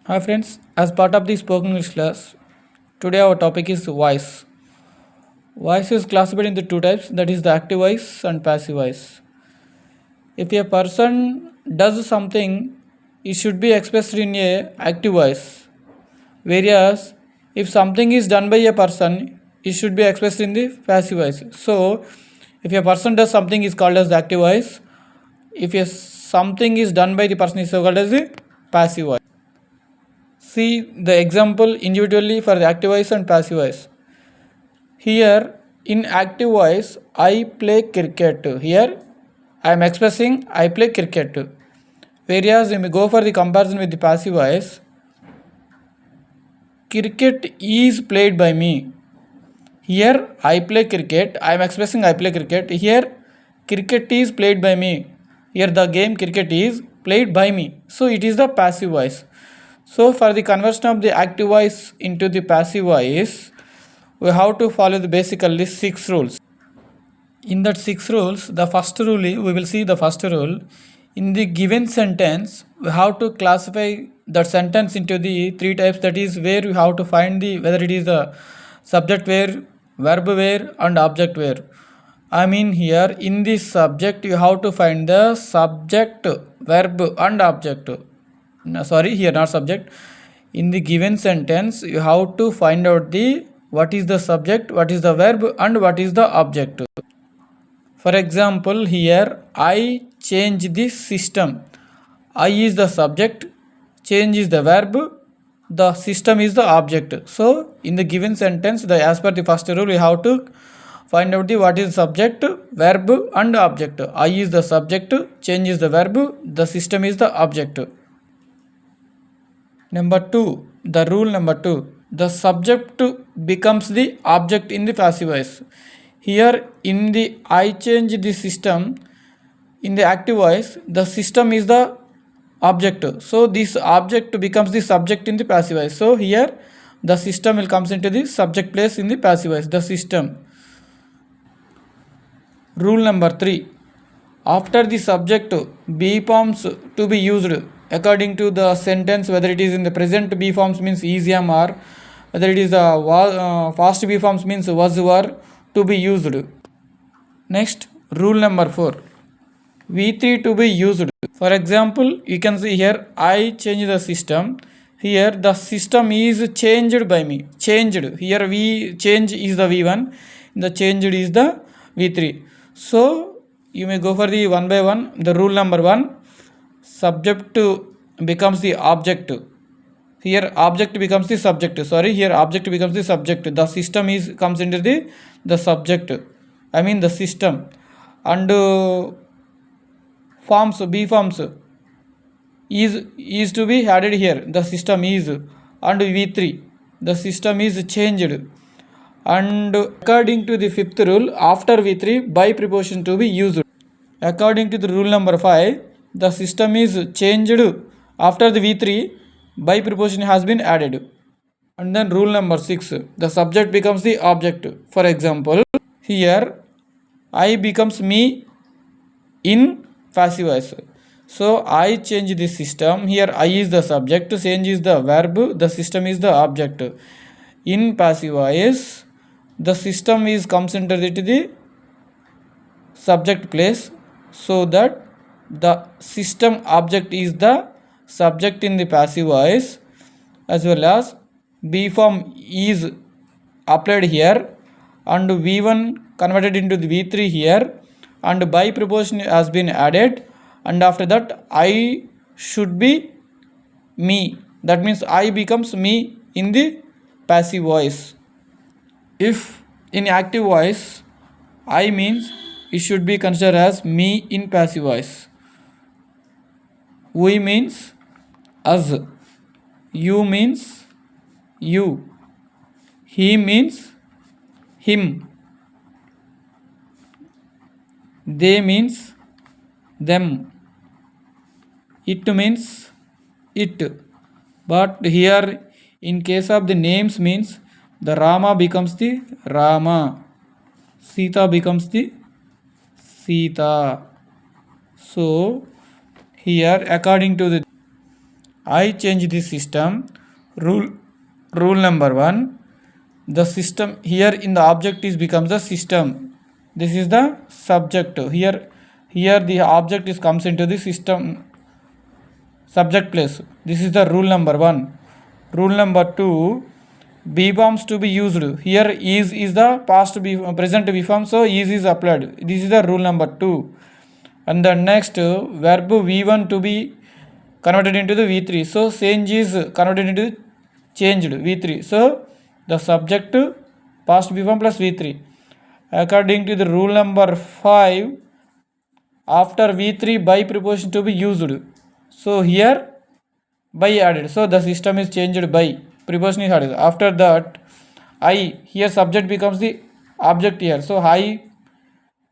Hi friends, as part of the spoken English class, today our topic is voice. Voice is classified into two types, that is the active voice and passive voice. If a person does something, it should be expressed in a active voice. Whereas if something is done by a person, it should be expressed in the passive voice. So if a person does something is called as the active voice. If something is done by the person is called as the passive voice. See the example individually for the active voice and passive voice. Here in active voice, I play cricket. Here I am expressing I play cricket. Whereas when we go for the comparison with the passive voice, cricket is played by me. Here I play cricket. I am expressing I play cricket. Here cricket is played by me. Here the game cricket is played by me. So it is the passive voice. So for the conversion of the active voice into the passive voice, we have to follow the basically 6 rules. In that 6 rules, the first rule, we will see the first rule. In the given sentence, we have to classify that sentence into the 3 types, that is where we have to find the whether it is the subject where, verb where and object where. I mean here in the subject you have to find the subject, verb and object. No, sorry, here not subject. In the given sentence you have to find out the what is the subject, what is the verb and what is the object. For example, here I change the system. I is the subject, change is the verb, the system is the object. So in the given sentence, as per the first rule, we have to find out the what is subject, verb and object. I is the subject, change is the verb, the system is the object. Number 2, the rule number 2, the subject becomes the object in the passive voice. Here in the I change the system, in the active voice, the system is the object. So this object becomes the subject in the passive voice. So here the system will comes into the subject place in the passive voice, the system. Rule number 3, after the subject be forms to be used according to the sentence, whether it is in the present be forms means is am or whether it is the past be forms means was were to be used. Next, rule number 4, v3 to be used. For example, you can see here I change the system. Here the system is changed by me. Changed. Here v change is the v1, the changed is the v3. So you may go for the one by one. The rule number 1, subject becomes the object. Here object becomes the subject. Sorry, here object becomes the subject. The system is comes into the subject. I mean the system. And forms, b forms is to be added here. The system is, and v3 the system is changed. And according to the fifth rule, after v3 by preposition to be used. According to the rule number 5, the system is changed after the v3 by preposition has been added. And then rule number 6, the subject becomes the object. For example, here I becomes me in passive voice. So I change the system. Here I is the subject, change is the verb, the system is the object. In passive voice, the system is comes into the subject place, so that the system object is the subject in the passive voice, as well as b form is applied here and v1 converted into the v3 here, and by preposition has been added, and after that I should be me. That means I becomes me in the passive voice. If in active voice I means, it should be considered as me in passive voice. We means us. You means you. He means him. They means them. It means it. But here in case of the names means, the Rama becomes the Rama, Sita becomes the Sita. So here according to the I change the system. Rule number 1. The system here in the object is becomes the system. This is the subject. Here the object is comes into the system subject place. This is the rule number 1. Rule number 2. Be forms to be used. Here is the past present be form, so is applied. This is the rule number 2. And the next verb V1 to be converted into the V3. So change is converted into changed V3. So the subject past B1 plus V3. According to the rule number 5, after V3 by preposition to be used. So here by added. So the system is changed by preposition is added. After that, I here subject becomes the object here. So I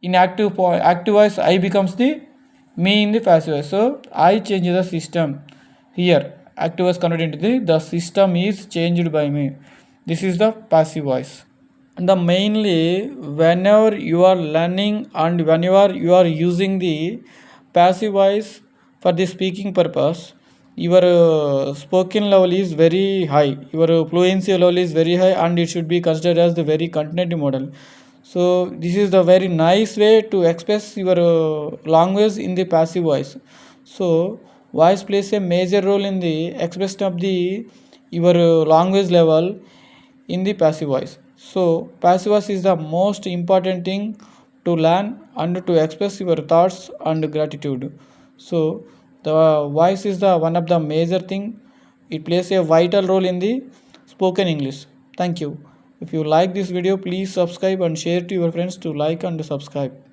in active voice I becomes the me in the passive voice. So I change the system here. Active voice converted into the system is changed by me. This is the passive voice. And the mainly whenever you are learning and whenever you are using the passive voice for the speaking purpose, your spoken level is very high, your fluency level is very high, and it should be considered as the very content model. So this is the very nice way to express your language in the passive voice. So voice plays a major role in the expression of the your language level in the passive voice. So passive voice is the most important thing to learn and to express your thoughts and gratitude. So the voice is the one of the major thing. It plays a vital role in the spoken English. Thank you. If you like this video, please subscribe and share to your friends to like and subscribe.